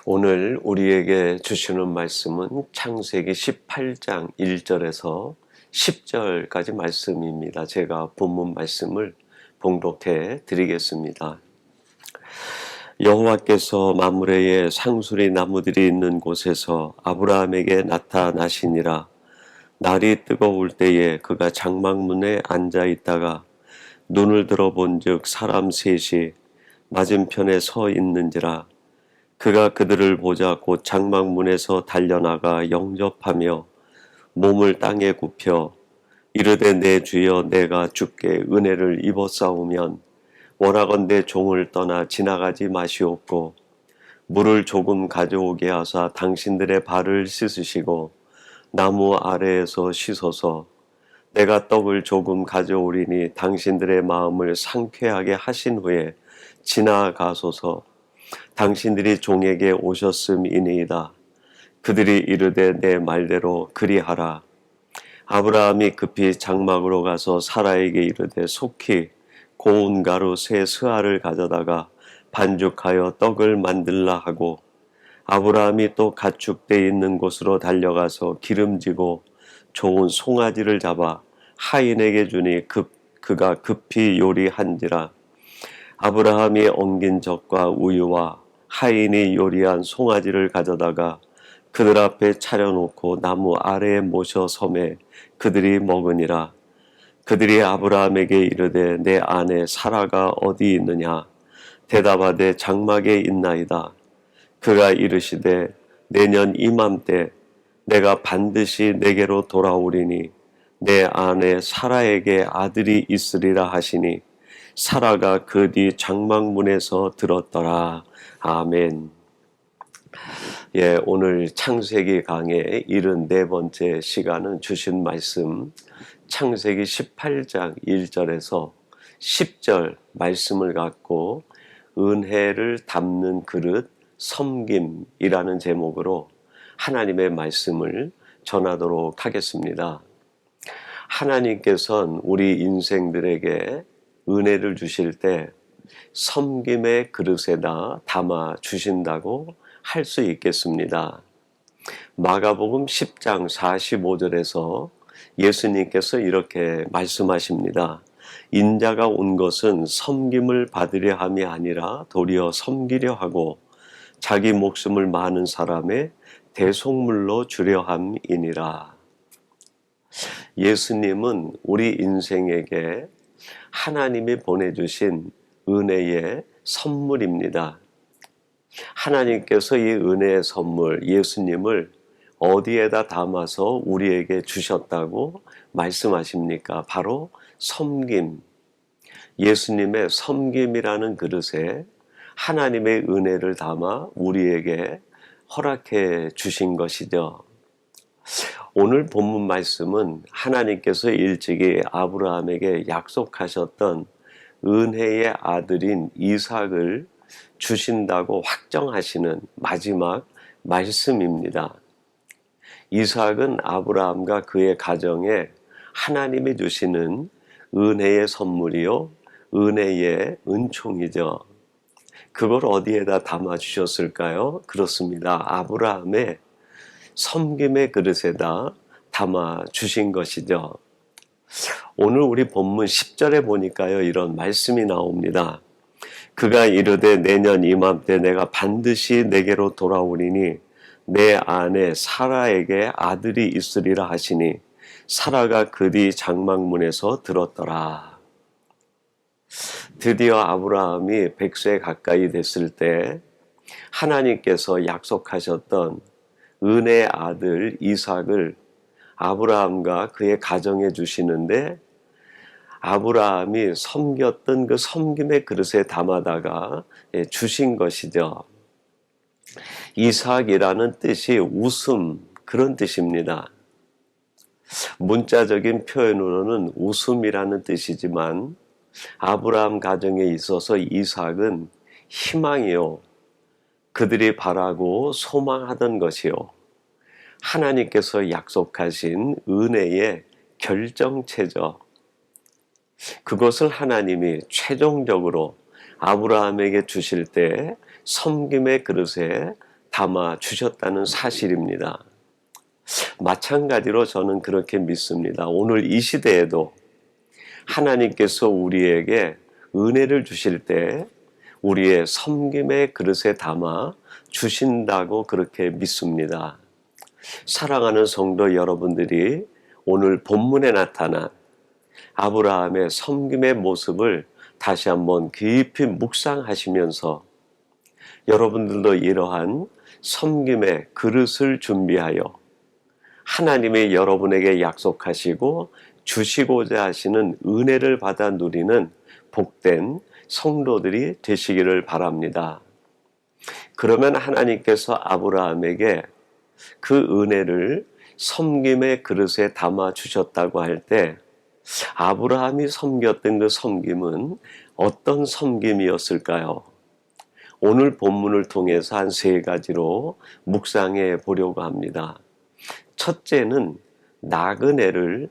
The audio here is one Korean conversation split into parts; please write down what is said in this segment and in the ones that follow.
오늘 우리에게 주시는 말씀은 창세기 18장 1절에서 10절까지 말씀입니다. 제가 본문 말씀을 봉독해 드리겠습니다. 여호와께서 마므레의 상수리 나무들이 있는 곳에서 아브라함에게 나타나시니라. 날이 뜨거울 때에 그가 장막문에 앉아 있다가 눈을 들어본즉 사람 셋이 맞은편에 서 있는지라. 그가 그들을 보자 곧 장막문에서 달려나가 영접하며 몸을 땅에 굽혀 이르되 내 주여 내가 주께 은혜를 입었사오면 원하건대 종을 떠나 지나가지 마시옵고 물을 조금 가져오게 하사 당신들의 발을 씻으시고 나무 아래에서 씻어서 내가 떡을 조금 가져오리니 당신들의 마음을 상쾌하게 하신 후에 지나가소서. 당신들이 종에게 오셨음이니이다. 그들이 이르되 내 말대로 그리하라. 아브라함이 급히 장막으로 가서 사라에게 이르되 속히 고운 가루 세 스아를 가져다가 반죽하여 떡을 만들라 하고 아브라함이 또 가축대 있는 곳으로 달려가서 기름지고 좋은 송아지를 잡아 하인에게 주니 그가 급히 요리한지라. 아브라함이 엉긴 젖과 우유와 하인이 요리한 송아지를 가져다가 그들 앞에 차려놓고 나무 아래에 모셔 섬에 그들이 먹으니라. 그들이 아브라함에게 이르되 내 아내 사라가 어디 있느냐? 대답하되 장막에 있나이다. 그가 이르시되 내년 이맘때 내가 반드시 내게로 돌아오리니 내 아내 사라에게 아들이 있으리라 하시니 사라가 그 뒤 장막문에서 들었더라. 아멘. 오늘 창세기 강의 74번째 시간은 주신 말씀 창세기 18장 1절에서 10절 말씀을 갖고 은혜를 담는 그릇 섬김이라는 제목으로 하나님의 말씀을 전하도록 하겠습니다. 하나님께서는 우리 인생들에게 은혜를 주실 때 섬김의 그릇에다 담아 주신다고 할 수 있겠습니다. 마가복음 10장 45절에서 예수님께서 이렇게 말씀하십니다. 인자가 온 것은 섬김을 받으려 함이 아니라 도리어 섬기려 하고 자기 목숨을 많은 사람의 대속물로 주려 함이니라. 예수님은 우리 인생에게 하나님이 보내주신 은혜의 선물입니다. 하나님께서 이 은혜의 선물 예수님을 어디에다 담아서 우리에게 주셨다고 말씀하십니까? 바로 섬김. 예수님의 섬김이라는 그릇에 하나님의 은혜를 담아 우리에게 허락해 주신 것이죠. 오늘 본문 말씀은 하나님께서 일찍이 아브라함에게 약속하셨던 은혜의 아들인 이삭을 주신다고 확정하시는 마지막 말씀입니다. 이삭은 아브라함과 그의 가정에 하나님이 주시는 은혜의 선물이요, 은혜의 은총이죠. 그걸 어디에다 담아 주셨을까요? 그렇습니다. 아브라함의 섬김의 그릇에다 담아 주신 것이죠. 오늘 우리 본문 10절에 보니까요, 이런 말씀이 나옵니다. 그가 이르되 내년 이맘때 내가 반드시 내게로 돌아오리니 내 아내 사라에게 아들이 있으리라 하시니 사라가 그 뒤 장막문에서 들었더라. 드디어 아브라함이 100세 가까이 됐을 때 하나님께서 약속하셨던 은혜의 아들 이삭을 아브라함과 그의 가정에 주시는데 아브라함이 섬겼던 그 섬김의 그릇에 담아다가 주신 것이죠. 이삭이라는 뜻이 웃음, 그런 뜻입니다. 문자적인 표현으로는 웃음이라는 뜻이지만 아브라함 가정에 있어서 이삭은 희망이요, 그들이 바라고 소망하던 것이요, 하나님께서 약속하신 은혜의 결정체죠. 그것을 하나님이 최종적으로 아브라함에게 주실 때 섬김의 그릇에 담아 주셨다는 사실입니다. 마찬가지로 저는 그렇게 믿습니다. 오늘 이 시대에도 하나님께서 우리에게 은혜를 주실 때 우리의 섬김의 그릇에 담아 주신다고 그렇게 믿습니다. 사랑하는 성도 여러분들이 오늘 본문에 나타난 아브라함의 섬김의 모습을 다시 한번 깊이 묵상하시면서 여러분들도 이러한 섬김의 그릇을 준비하여 하나님이 여러분에게 약속하시고 주시고자 하시는 은혜를 받아 누리는 복된 성도들이 되시기를 바랍니다. 그러면 하나님께서 아브라함에게 그 은혜를 섬김의 그릇에 담아 주셨다고 할 때 아브라함이 섬겼던 그 섬김은 어떤 섬김이었을까요? 오늘 본문을 통해서 한 3가지로 묵상해 보려고 합니다. 첫째는 나그네를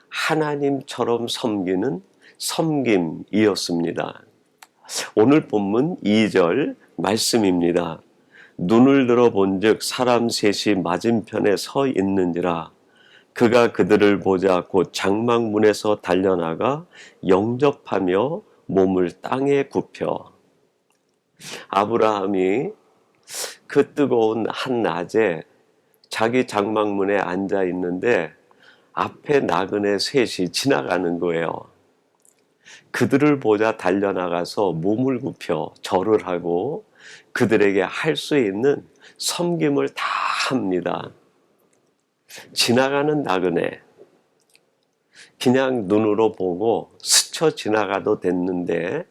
하나님처럼 섬기는 섬김이었습니다. 오늘 본문 2절 말씀입니다. 눈을 들어본즉 사람 셋이 맞은편에 서 있는지라 그가 그들을 보자 곧 장막문에서 달려나가 영접하며 몸을 땅에 굽혀. 아브라함이 그 뜨거운 한낮에 자기 장막문에 앉아 있는데 앞에 나그네 셋이 지나가는 거예요. 그들을 보자 달려나가서 몸을 굽혀 절을 하고 그들에게 할 수 있는 섬김을 다 합니다. 지나가는 나그네, 그냥 눈으로 보고 스쳐 지나가도 됐는데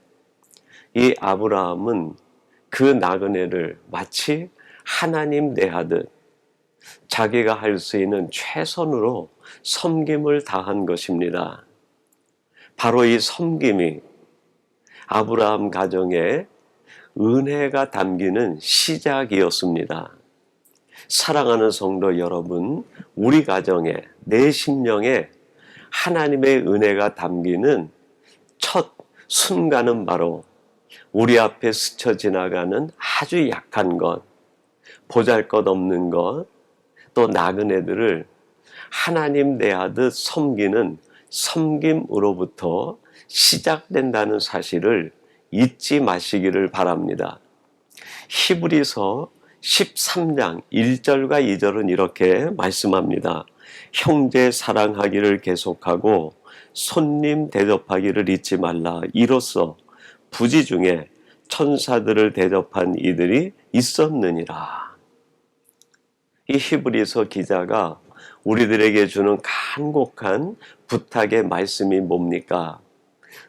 이 아브라함은 그 나그네를 마치 하나님 대하듯 자기가 할 수 있는 최선으로 섬김을 다한 것입니다. 바로 이 섬김이 아브라함 가정에 은혜가 담기는 시작이었습니다. 사랑하는 성도 여러분, 우리 가정에, 내 심령에 하나님의 은혜가 담기는 첫 순간은 바로 우리 앞에 스쳐 지나가는 아주 약한 것, 보잘것없는 것, 또 나그네들을 하나님 대하듯 섬기는 섬김으로부터 시작된다는 사실을 잊지 마시기를 바랍니다. 히브리서 13장 1절과 2절은 이렇게 말씀합니다. 형제 사랑하기를 계속하고 손님 대접하기를 잊지 말라. 이로써 부지 중에 천사들을 대접한 이들이 있었느니라. 이 히브리서 기자가 우리들에게 주는 간곡한 부탁의 말씀이 뭡니까?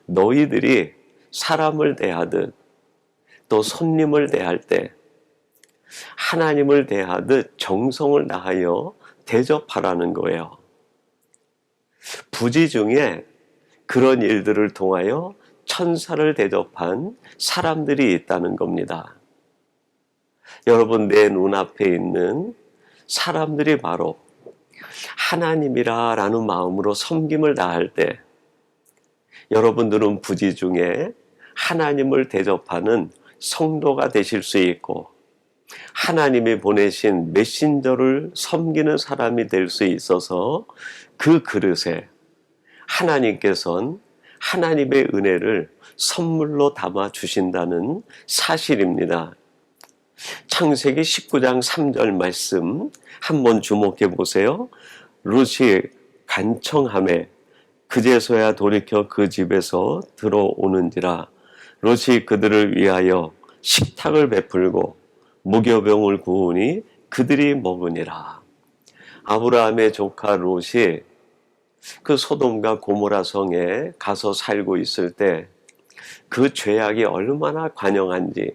너희들이 사람을 대하듯 또 손님을 대할 때 하나님을 대하듯 정성을 다하여 대접하라는 거예요. 부지 중에 그런 일들을 통하여 천사를 대접한 사람들이 있다는 겁니다. 여러분, 내 눈앞에 있는 사람들이 바로 하나님이라는 마음으로 섬김을 다할 때 여러분들은 부지 중에 하나님을 대접하는 성도가 되실 수 있고 하나님이 보내신 메신저를 섬기는 사람이 될 수 있어서 그 그릇에 하나님께서는 하나님의 은혜를 선물로 담아 주신다는 사실입니다. 창세기 19장 3절 말씀 한번 주목해 보세요. 룻이 간청하매 그제서야 돌이켜 그 집에서 들어오는지라 롯이 그들을 위하여 식탁을 베풀고 무교병을 구우니 그들이 먹으니라. 아브라함의 조카 롯이 그 소돔과 고모라 성에 가서 살고 있을 때 그 죄악이 얼마나 관영한지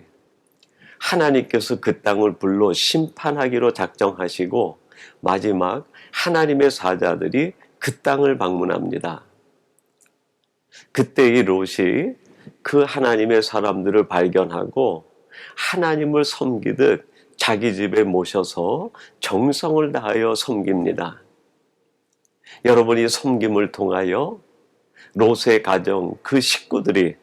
하나님께서 그 땅을 불로 심판하기로 작정하시고 마지막 하나님의 사자들이 그 땅을 방문합니다. 그때 이 롯이 그 하나님의 사람들을 발견하고 하나님을 섬기듯 자기 집에 모셔서 정성을 다하여 섬깁니다. 여러분이 섬김을 통하여 롯의 가정 그 식구들이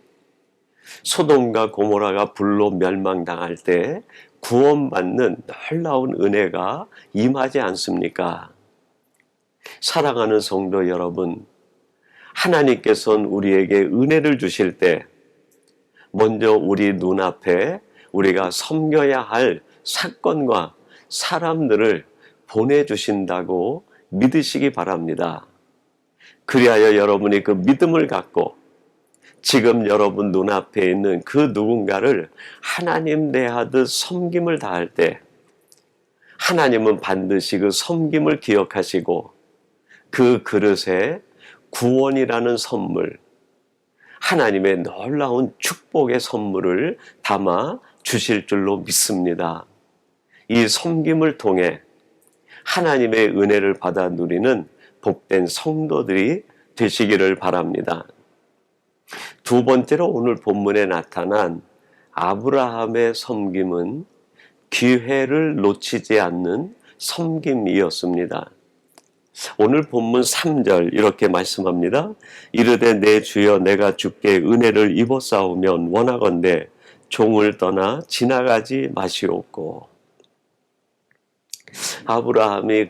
소돔과 고모라가 불로 멸망당할 때 구원받는 놀라운 은혜가 임하지 않습니까? 사랑하는 성도 여러분, 하나님께서는 우리에게 은혜를 주실 때 먼저 우리 눈앞에 우리가 섬겨야 할 사건과 사람들을 보내주신다고 믿으시기 바랍니다. 그리하여 여러분이 그 믿음을 갖고 지금 여러분 눈앞에 있는 그 누군가를 하나님 대하듯 섬김을 다할 때 하나님은 반드시 그 섬김을 기억하시고 그 그릇에 구원이라는 선물, 하나님의 놀라운 축복의 선물을 담아 주실 줄로 믿습니다. 이 섬김을 통해 하나님의 은혜를 받아 누리는 복된 성도들이 되시기를 바랍니다. 두 번째로 오늘 본문에 나타난 아브라함의 섬김은 기회를 놓치지 않는 섬김이었습니다. 오늘 본문 3절 이렇게 말씀합니다. 이르되 내 주여 내가 주께 은혜를 입었사오면 원하건대 종을 떠나 지나가지 마시옵고. 아브라함이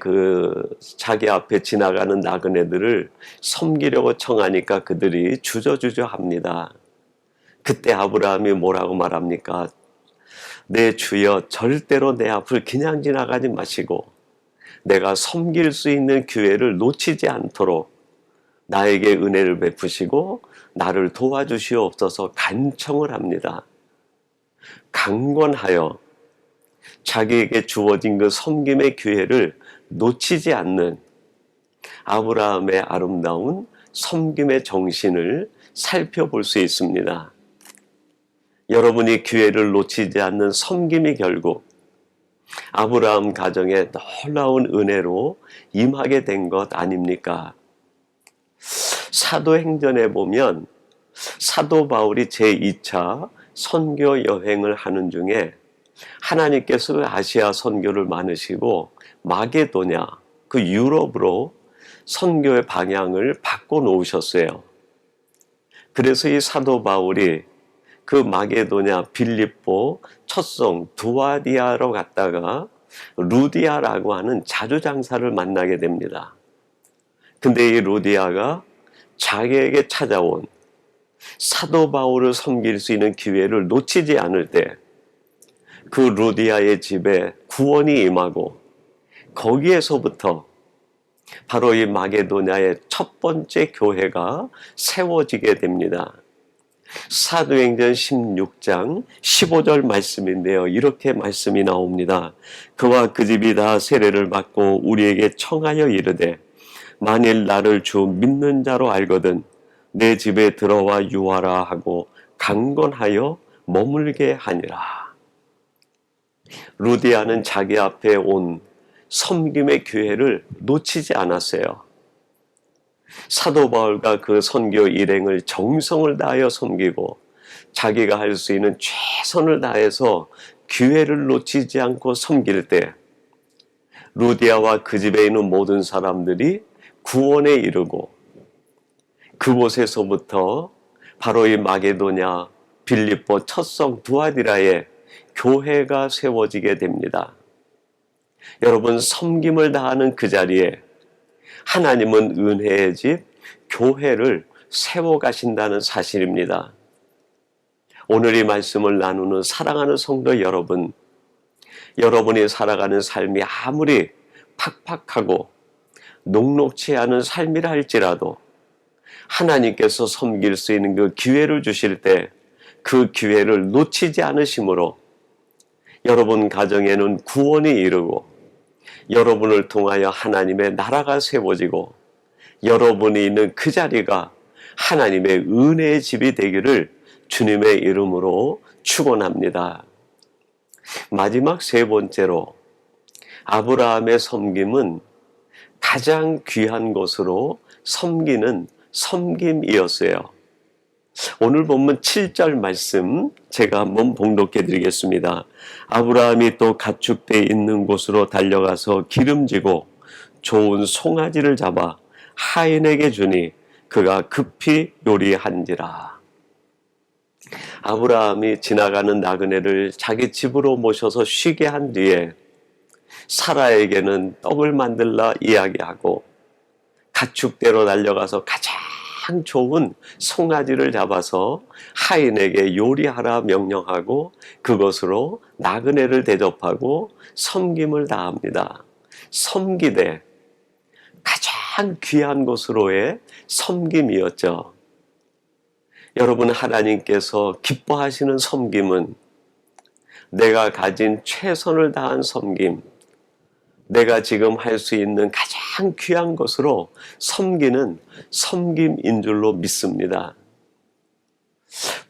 자기 앞에 지나가는 나그네들을 섬기려고 청하니까 그들이 주저주저 합니다. 그때 아브라함이 뭐라고 말합니까? 내 주여 절대로 내 앞을 그냥 지나가지 마시고 내가 섬길 수 있는 기회를 놓치지 않도록 나에게 은혜를 베푸시고 나를 도와주시옵소서 간청을 합니다. 강권하여 자기에게 주어진 그 섬김의 기회를 놓치지 않는 아브라함의 아름다운 섬김의 정신을 살펴볼 수 있습니다. 여러분이 기회를 놓치지 않는 섬김이 결국 아브라함 가정에 놀라운 은혜로 임하게 된 것 아닙니까? 사도행전에 보면 사도 바울이 제2차 선교 여행을 하는 중에 하나님께서 아시아 선교를 많으시고 마게도냐, 그 유럽으로 선교의 방향을 바꿔 놓으셨어요. 그래서 이 사도 바울이 그 마게도냐, 빌립보, 첫성, 두아디아로 갔다가 루디아라고 하는 자주장사를 만나게 됩니다. 근데 이 루디아가 자기에게 찾아온 사도 바울을 섬길 수 있는 기회를 놓치지 않을 때 그 루디아의 집에 구원이 임하고 거기에서부터 바로 이 마게도냐의 첫 번째 교회가 세워지게 됩니다. 사도행전 16장 15절 말씀인데요. 이렇게 말씀이 나옵니다. 그와 그 집이 다 세례를 받고 우리에게 청하여 이르되 만일 나를 주 믿는 자로 알거든 내 집에 들어와 유하라 하고 강권하여 머물게 하니라. 루디아는 자기 앞에 온 섬김의 기회를 놓치지 않았어요. 사도 바울과 그 선교 일행을 정성을 다하여 섬기고 자기가 할 수 있는 최선을 다해서 기회를 놓치지 않고 섬길 때 루디아와 그 집에 있는 모든 사람들이 구원에 이르고 그곳에서부터 바로 이 마게도냐, 빌립보, 첫성, 두아디라에 교회가 세워지게 됩니다. 여러분, 섬김을 다하는 그 자리에 하나님은 은혜의 집, 교회를 세워가신다는 사실입니다. 오늘 이 말씀을 나누는 사랑하는 성도 여러분, 여러분이 살아가는 삶이 아무리 팍팍하고 녹록치 않은 삶이라 할지라도 하나님께서 섬길 수 있는 그 기회를 주실 때 그 기회를 놓치지 않으심으로 여러분 가정에는 구원이 이르고 여러분을 통하여 하나님의 나라가 세워지고 여러분이 있는 그 자리가 하나님의 은혜의 집이 되기를 주님의 이름으로 축원합니다. 마지막 세 번째로 아브라함의 섬김은 가장 귀한 것으로 섬기는 섬김이었어요. 오늘 본문 7절 말씀 제가 한번 봉독해 드리겠습니다. 아브라함이 또 가축대 있는 곳으로 달려가서 기름지고 좋은 송아지를 잡아 하인에게 주니 그가 급히 요리한지라. 아브라함이 지나가는 나그네를 자기 집으로 모셔서 쉬게 한 뒤에 사라에게는 떡을 만들라 이야기하고 가축대로 달려가서 가장 좋은 송아지를 잡아서 하인에게 요리하라 명령하고 그것으로 나그네를 대접하고 섬김을 다합니다. 섬기되 가장 귀한 것으로의 섬김이었죠. 여러분, 하나님께서 기뻐하시는 섬김은 내가 가진 최선을 다한 섬김, 내가 지금 할 수 있는 가장 귀한 것으로 섬기는 섬김인 줄로 믿습니다.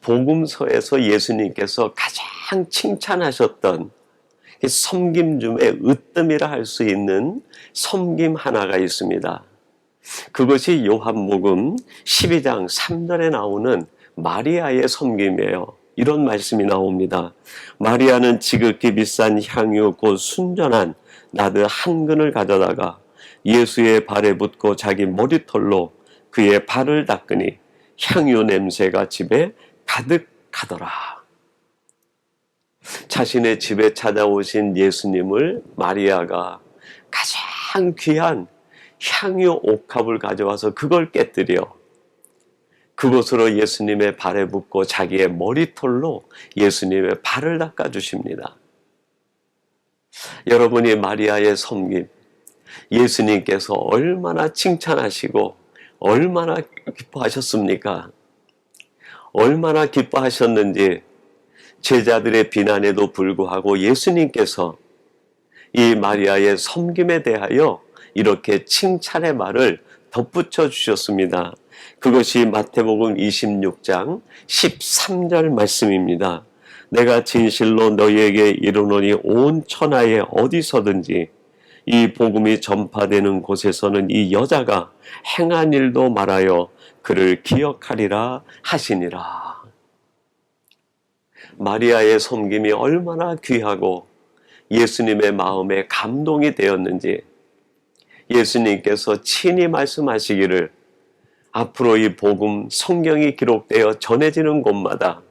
복음서에서 예수님께서 가장 칭찬하셨던 섬김 중에 으뜸이라 할 수 있는 섬김 하나가 있습니다. 그것이 요한복음 12장 3절에 나오는 마리아의 섬김이에요. 이런 말씀이 나옵니다. 마리아는 지극히 비싼 향유 곧 순전한 나드 한 근을 가져다가 예수의 발에 붓고 자기 머리털로 그의 발을 닦으니 향유 냄새가 집에 가득하더라. 자신의 집에 찾아오신 예수님을 마리아가 가장 귀한 향유 옥합을 가져와서 그걸 깨뜨려 그것으로 예수님의 발에 붓고 자기의 머리털로 예수님의 발을 닦아주십니다. 여러분이 마리아의 섬김, 예수님께서 얼마나 칭찬하시고 얼마나 기뻐하셨습니까? 얼마나 기뻐하셨는지 제자들의 비난에도 불구하고 예수님께서 이 마리아의 섬김에 대하여 이렇게 칭찬의 말을 덧붙여 주셨습니다. 그것이 마태복음 26장 13절 말씀입니다. 내가 진실로 너희에게 이르노니 온 천하에 어디서든지 이 복음이 전파되는 곳에서는 이 여자가 행한 일도 말하여 그를 기억하리라 하시니라. 마리아의 섬김이 얼마나 귀하고 예수님의 마음에 감동이 되었는지 예수님께서 친히 말씀하시기를 앞으로 이 복음 성경이 기록되어 전해지는 곳마다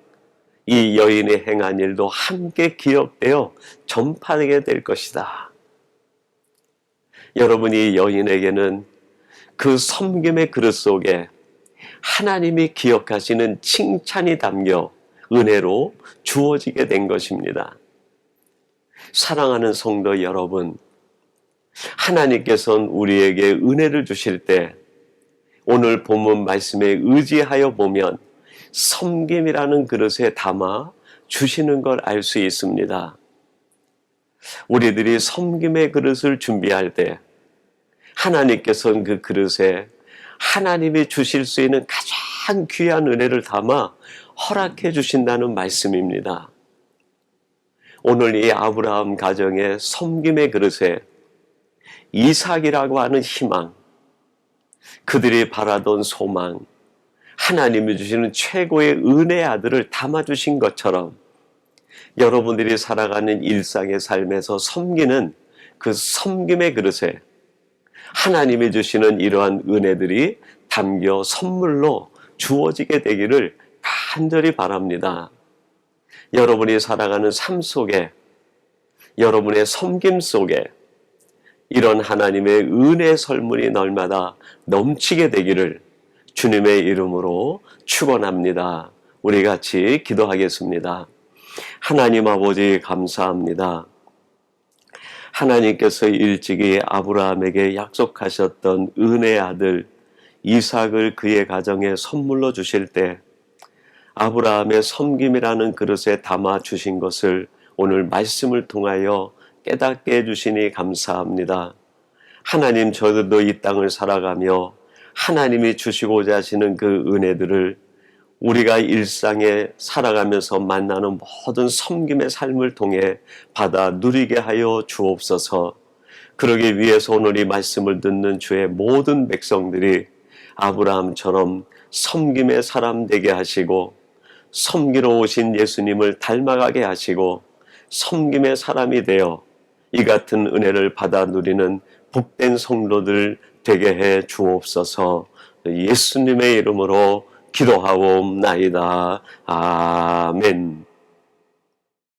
이 여인의 행한 일도 함께 기억되어 전파되게 될 것이다. 여러분이 여인에게는 그 섬김의 그릇 속에 하나님이 기억하시는 칭찬이 담겨 은혜로 주어지게 된 것입니다. 사랑하는 성도 여러분, 하나님께서는 우리에게 은혜를 주실 때 오늘 본문 말씀에 의지하여 보면 섬김이라는 그릇에 담아 주시는 걸 알 수 있습니다. 우리들이 섬김의 그릇을 준비할 때 하나님께서는 그 그릇에 하나님이 주실 수 있는 가장 귀한 은혜를 담아 허락해 주신다는 말씀입니다. 오늘 이 아브라함 가정의 섬김의 그릇에 이삭이라고 하는 희망, 그들이 바라던 소망, 하나님이 주시는 최고의 은혜의 아들을 담아주신 것처럼 여러분들이 살아가는 일상의 삶에서 섬기는 그 섬김의 그릇에 하나님이 주시는 이러한 은혜들이 담겨 선물로 주어지게 되기를 간절히 바랍니다. 여러분이 살아가는 삶 속에, 여러분의 섬김 속에 이런 하나님의 은혜의 설문이 날마다 넘치게 되기를 주님의 이름으로 축원합니다. 우리 같이 기도하겠습니다. 하나님 아버지 감사합니다. 하나님께서 일찍이 아브라함에게 약속하셨던 은혜의 아들 이삭을 그의 가정에 선물로 주실 때 아브라함의 섬김이라는 그릇에 담아 주신 것을 오늘 말씀을 통하여 깨닫게 해주시니 감사합니다. 하나님, 저들도 이 땅을 살아가며 하나님이 주시고자 하시는 그 은혜들을 우리가 일상에 살아가면서 만나는 모든 섬김의 삶을 통해 받아 누리게 하여 주옵소서. 그러기 위해서 오늘 이 말씀을 듣는 주의 모든 백성들이 아브라함처럼 섬김의 사람 되게 하시고 섬기러 오신 예수님을 닮아가게 하시고 섬김의 사람이 되어 이 같은 은혜를 받아 누리는 복된 성도들 되게 해 주옵소서. 예수님의 이름으로 기도하옵나이다. 아멘.